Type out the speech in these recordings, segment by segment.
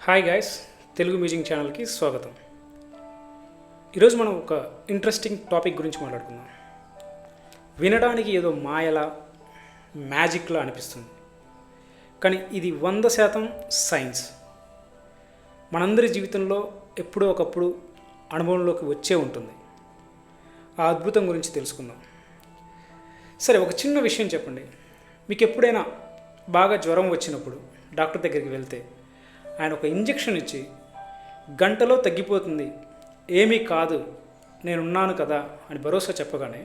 Hi guys, Telugu music ఛానల్కి స్వాగతం. ఈరోజు మనం ఒక ఇంట్రెస్టింగ్ టాపిక్ గురించి మాట్లాడుకుందాం. వినడానికి ఏదో మాయలా, మ్యాజిక్లా అనిపిస్తుంది, కానీ ఇది 100% సైన్స్. మనందరి జీవితంలో ఎప్పుడో ఒకప్పుడు అనుభవంలోకి వచ్చే ఉంటుంది. ఆ అద్భుతం గురించి తెలుసుకుందాం. సరే, ఒక చిన్న విషయం చెప్పండి. మీకు ఎప్పుడైనా బాగా జ్వరం వచ్చినప్పుడు డాక్టర్ దగ్గరికి వెళ్తే ఆయన ఒక ఇంజెక్షన్ ఇచ్చి గంటలో తగ్గిపోతుంది, ఏమీ కాదు, నేనున్నాను కదా అని భరోసా చెప్పగానే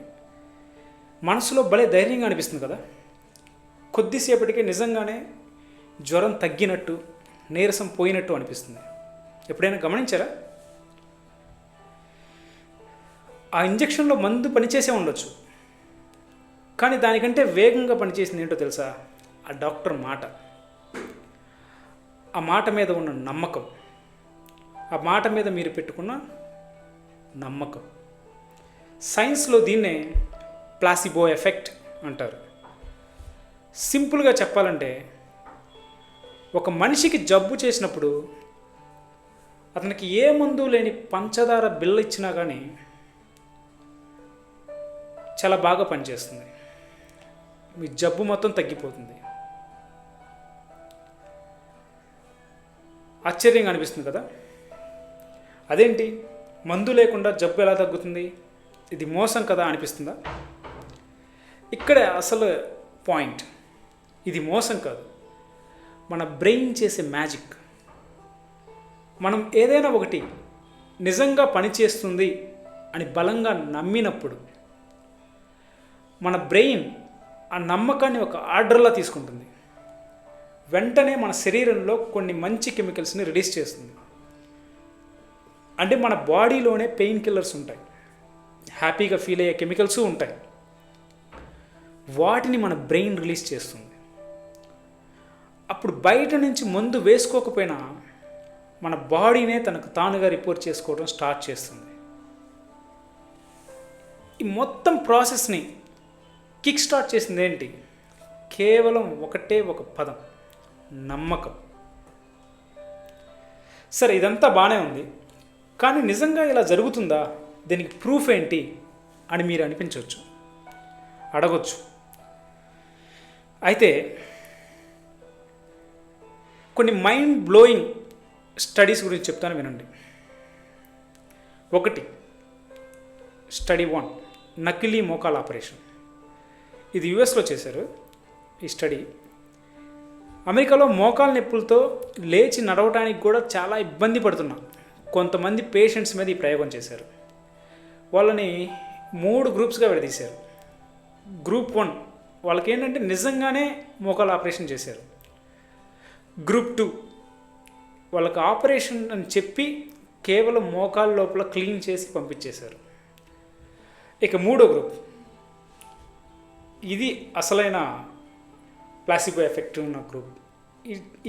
మనసులో భలే ధైర్యంగా అనిపిస్తుంది కదా. కొద్దిసేపటికే నిజంగానే జ్వరం తగ్గినట్టు, నీరసం పోయినట్టు అనిపిస్తుంది. ఎప్పుడైనా గమనించారా? ఆ ఇంజెక్షన్లో మందు పనిచేసే ఉండొచ్చు, కానీ దానికంటే వేగంగా పనిచేసింది ఏంటో తెలుసా? ఆ డాక్టర్ మాట, ఆ మాట మీద ఉన్న నమ్మకం, ఆ మాట మీద మీరు పెట్టుకున్న నమ్మకం. సైన్స్లో దీన్నే ప్లాసిబో ఎఫెక్ట్ అంటారు. సింపుల్గా చెప్పాలంటే, ఒక మనిషికి జబ్బు చేసినప్పుడు అతనికి ఏ మందు లేని పంచదార బిళ్ళ ఇచ్చినా కానీ చాలా బాగా పనిచేస్తుంది. మీ జబ్బు మొత్తం తగ్గిపోతుంది. ఆశ్చర్యంగా అనిపిస్తుంది కదా. అదేంటి, మందు లేకుండా జబ్బు ఎలా తగ్గుతుంది, ఇది మోసం కదా అనిపిస్తుందా? ఇక్కడే అసలు పాయింట్. ఇది మోసం కాదు, మన బ్రెయిన్ చేసే మ్యాజిక్. మనం ఏదైనా ఒకటి నిజంగా పనిచేస్తుంది అని బలంగా నమ్మినప్పుడు మన బ్రెయిన్ ఆ నమ్మకాన్ని ఒక ఆర్డర్లా తీసుకుంటుంది. వెంటనే మన శరీరంలో కొన్ని మంచి కెమికల్స్ని రిలీజ్ చేస్తుంది. అంటే మన బాడీలోనే పెయిన్ కిల్లర్స్ ఉంటాయి, హ్యాపీగా ఫీల్ అయ్యే కెమికల్స్ ఉంటాయి. వాటిని మన బ్రెయిన్ రిలీజ్ చేస్తుంది. అప్పుడు బయట నుంచి మందు వేసుకోకపోయినా మన బాడీనే తనకు తానుగా రిపోర్ట్ చేసుకోవడం స్టార్ట్ చేస్తుంది. ఈ మొత్తం ప్రాసెస్ని కిక్ స్టార్ట్ చేసింది ఏంటి? కేవలం ఒకటే ఒక పదం, నమ్మకం. సరే, ఇదంతా బాగానే ఉంది, కానీ నిజంగా ఇలా జరుగుతుందా, దీనికి ప్రూఫ్ ఏంటి అని మీరు అడగొచ్చు. అయితే కొన్ని మైండ్ బ్లోయింగ్ స్టడీస్ గురించి చెప్తాను, వినండి. ఒకటి, స్టడీ 1, నకిలీ మోకాల ఆపరేషన్. ఇది యుఎస్లో చేశారు. ఈ స్టడీ అమెరికాలో మోకాల నొప్పులతో లేచి నడవడానికి కూడా చాలా ఇబ్బంది పడుతున్నా కొంతమంది పేషెంట్స్ మీద ఈ ప్రయోగం చేశారు. వాళ్ళని 3 గ్రూప్స్గా విడదీశారు. గ్రూప్ 1 వాళ్ళకి ఏంటంటే నిజంగానే మోకాల ఆపరేషన్ చేశారు. గ్రూప్ 2 వాళ్ళకి ఆపరేషన్ అని చెప్పి కేవలం మోకాల లోపల క్లీన్ చేసి పంపించేశారు. ఇక 3వ గ్రూప్, ఇది అసలైన ప్లాసిబో ఎఫెక్ట్ ఉన్న గ్రూప్.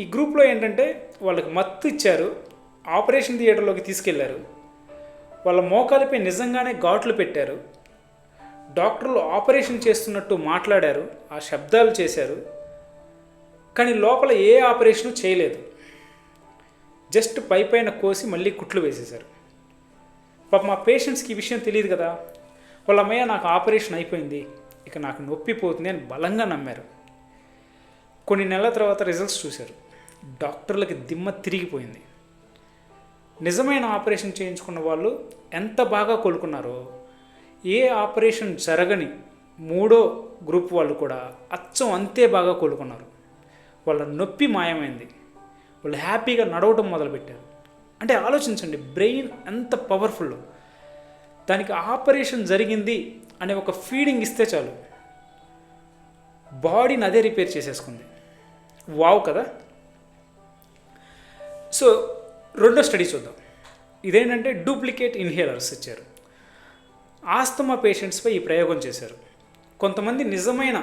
ఈ గ్రూప్లో ఏంటంటే వాళ్ళకి మత్తు ఇచ్చారు, ఆపరేషన్ థియేటర్లోకి తీసుకెళ్లారు, వాళ్ళ మోకాలపై నిజంగానే ఘాట్లు పెట్టారు, డాక్టర్లు ఆపరేషన్ చేస్తున్నట్టు మాట్లాడారు, ఆ శబ్దాలు చేశారు, కానీ లోపల ఏ ఆపరేషను చేయలేదు. జస్ట్ పైన కోసి మళ్ళీ కుట్లు వేసేశారు. పాప మా పేషెంట్స్కి ఈ విషయం తెలియదు కదా. వాళ్ళ అమ్మయ్య, నాకు ఆపరేషన్ అయిపోయింది, ఇక నాకు నొప్పి పోతుంది అని బలంగా నమ్మారు. కొన్ని నెలల తర్వాత రిజల్ట్స్ చూశారు. డాక్టర్లకి దిమ్మ తిరిగిపోయింది. నిజమైన ఆపరేషన్ చేయించుకున్న వాళ్ళు ఎంత బాగా కోలుకున్నారో, ఏ ఆపరేషన్ జరగని 3వ గ్రూప్ వాళ్ళు కూడా అచ్చం అంతే బాగా కోలుకున్నారు. వాళ్ళ నొప్పి మాయమైంది, వాళ్ళు హ్యాపీగా నడవటం మొదలుపెట్టారు. అంటే ఆలోచించండి, బ్రెయిన్ ఎంత పవర్ఫుల్. దానికి ఆపరేషన్ జరిగింది అనే ఒక ఫీడింగ్ ఇస్తే చాలు, బాడీని అదే రిపేర్ చేసేసుకుంది. వావ్ కదా. సో 2వ స్టడీ చూద్దాం. ఇదేంటంటే డూప్లికేట్ ఇన్హేలర్స్ ఇచ్చారు. ఆస్తమా పేషెంట్స్పై ఈ ప్రయోగం చేశారు. కొంతమంది నిజమైన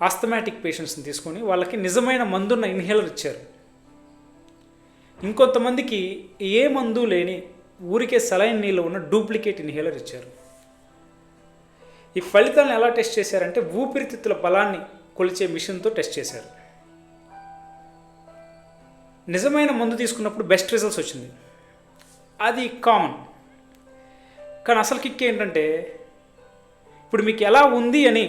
ఆస్తమాటిక్ పేషెంట్స్ని తీసుకొని వాళ్ళకి నిజమైన మందున్న ఇన్హేలర్ ఇచ్చారు. ఇంకొంతమందికి ఏ మందు లేని ఊరికే సలైన్ నీళ్ళు ఉన్న డూప్లికేట్ ఇన్హేలర్ ఇచ్చారు. ఈ ఫలితాలను ఎలా టెస్ట్ చేశారంటే ఊపిరితిత్తుల బలాన్ని కొలిచే మిషన్తో టెస్ట్ చేశారు. నిజమైన మందు తీసుకున్నప్పుడు బెస్ట్ రిజల్ట్స్ వచ్చింది. అది కామన్. కానీ అసలు కిక్ ఏంటంటే, ఇప్పుడు మీకు ఎలా ఉంది అని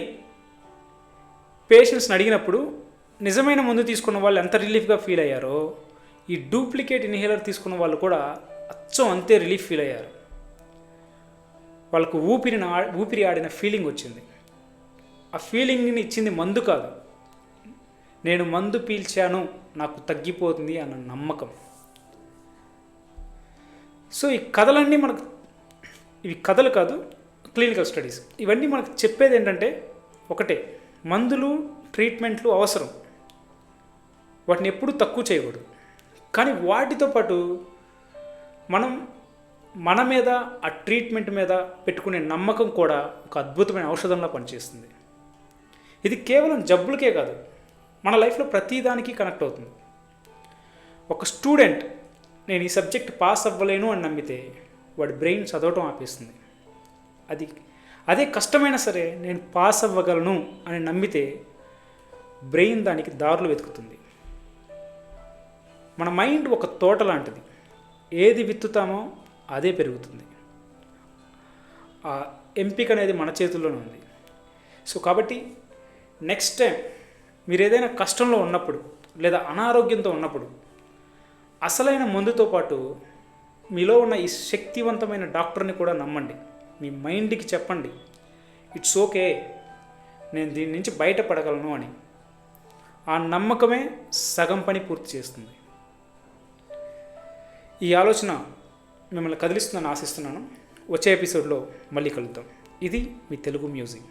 పేషెంట్స్ని అడిగినప్పుడు నిజమైన మందు తీసుకున్న వాళ్ళు ఎంత రిలీఫ్గా ఫీల్ అయ్యారో, ఈ డూప్లికేట్ ఇన్హేలర్ తీసుకున్న వాళ్ళు కూడా అచ్చం అంతే రిలీఫ్ ఫీల్ అయ్యారు. వాళ్ళకు ఊపిరి ఆడిన ఫీలింగ్ వచ్చింది. ఆ ఫీలింగ్ని ఇచ్చింది మందు కాదు, నేను మందు పీల్చాను నాకు తగ్గిపోతుంది అన్న నమ్మకం. సో ఈ కథలన్నీ మనకు, ఇవి కథలు కాదు, క్లినికల్ స్టడీస్. ఇవన్నీ మనకు చెప్పేది ఏంటంటే ఒకటే, మందులు ట్రీట్మెంట్లు అవసరం, వాటిని ఎప్పుడూ తక్కువ చేయకూడదు. కానీ వాటితో పాటు మనం మన మీద, ఆ ట్రీట్మెంట్ మీద పెట్టుకునే నమ్మకం కూడా ఒక అద్భుతమైన ఔషధంలా పనిచేస్తుంది. ఇది కేవలం జబ్బులకే కాదు, మన లైఫ్లో ప్రతిదానికి కనెక్ట్ అవుతుంది. ఒక స్టూడెంట్ నేను ఈ సబ్జెక్ట్ పాస్ అవ్వలేను అని నమ్మితే వాడి బ్రెయిన్ చదవటం ఆపేస్తుంది. అదే కష్టమైనా సరే నేను పాస్ అవ్వగలను అని నమ్మితే బ్రెయిన్ దానికి దారులు వెతుకుతుంది. మన మైండ్ ఒక తోట లాంటిది, ఏది విత్తుతామో అదే పెరుగుతుంది. ఆ ఎంపిక అనేది మన చేతుల్లోనే ఉంది. సో కాబట్టి నెక్స్ట్ టైం మీరు ఏదైనా కష్టంలో ఉన్నప్పుడు లేదా అనారోగ్యంతో ఉన్నప్పుడు అసలైన మందుతో పాటు మీలో ఉన్న ఈ శక్తివంతమైన డాక్టర్ని కూడా నమ్మండి. మీ మైండ్కి చెప్పండి, ఇట్స్ ఓకే, నేను దీని నుంచి బయటపడగలను అని. ఆ నమ్మకమే సగం పని పూర్తి చేస్తుంది. ఈ ఆలోచన మిమ్మల్ని కదిలిస్తుందని ఆశిస్తున్నాను. వచ్చే ఎపిసోడ్లో మళ్ళీ కలుద్దాం. ఇది మీ తెలుగు మ్యూజిక్.